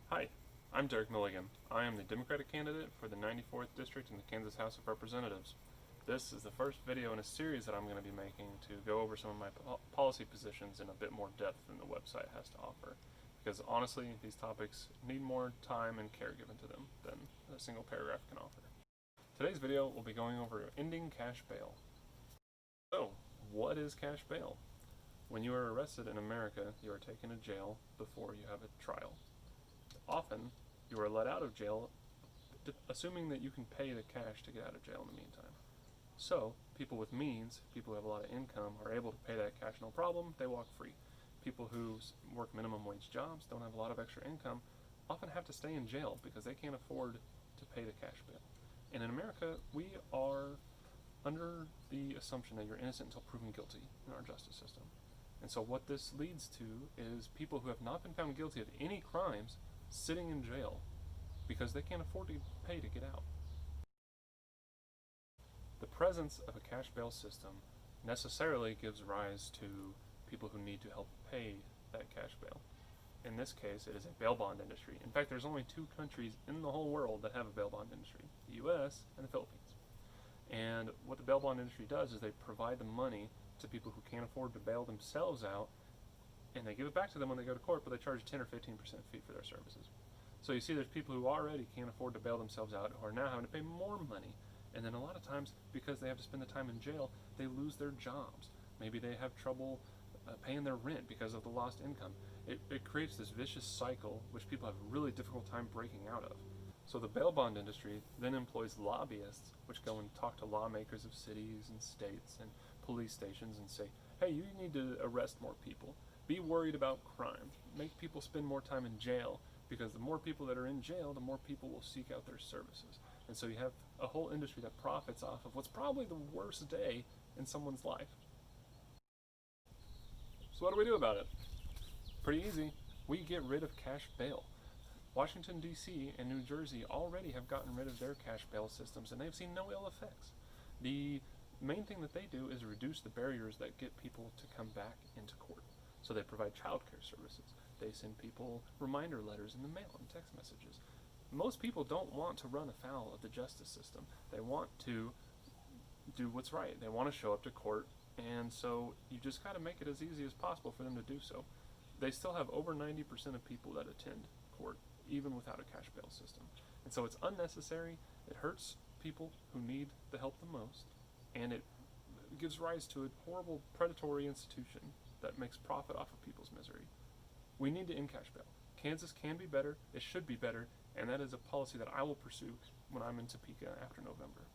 Hi, I'm Derek Milligan. I am the Democratic candidate for the 94th District in the Kansas House of Representatives. This is the first video in a series that I'm going to be making to go over some of my policy positions in a bit more depth than the website has to offer. Because honestly, these topics need more time and care given to them than a single paragraph can offer. Today's video will be going over ending cash bail. So, what is cash bail? When you are arrested in America, you are taken to jail before you have a trial. Often, you are let out of jail assuming that you can pay the cash to get out of jail in the meantime. So, people with means, people who have a lot of income, are able to pay that cash no problem, they walk free. People who work minimum wage jobs, don't have a lot of extra income, often have to stay in jail because they can't afford to pay the cash bail. And in America, we are under the assumption that you're innocent until proven guilty in our justice system. And so what this leads to is people who have not been found guilty of any crimes sitting in jail because they can't afford to pay to get out. The presence of a cash bail system necessarily gives rise to people who need to help pay that cash bail. In this case, it is a bail bond industry. In fact, there's only two countries in the whole world that have a bail bond industry, the US and the Philippines. And what the bail bond industry does is they provide the money to people who can't afford to bail themselves out, and they give it back to them when they go to court, but they charge 10 or 15% fee for their services. So you see there's people who already can't afford to bail themselves out who are now having to pay more money. And then a lot of times, because they have to spend the time in jail, they lose their jobs. Maybe they have trouble paying their rent because of the lost income. It creates this vicious cycle which people have a really difficult time breaking out of. So the bail bond industry then employs lobbyists which go and talk to lawmakers of cities and states and police stations and say, hey, you need to arrest more people. Be worried about crime. Make people spend more time in jail, because the more people that are in jail, the more people will seek out their services. And so you have a whole industry that profits off of what's probably the worst day in someone's life. So what do we do about it? Pretty easy. We get rid of cash bail. Washington, D.C. and New Jersey already have gotten rid of their cash bail systems, and they've seen no ill effects. The main thing that they do is reduce the barriers that get people to come back into court. So they provide childcare services. They send people reminder letters in the mail and text messages. Most people don't want to run afoul of the justice system. They want to do what's right. They want to show up to court, and so you just got to make it as easy as possible for them to do so. They still have over 90% of people that attend court, even without a cash bail system. And so it's unnecessary, it hurts people who need the help the most, and it gives rise to a horrible predatory institution that makes profit off of people's misery. We need to end cash bail. Kansas can be better, it should be better, and that is a policy that I will pursue when I'm in Topeka after November.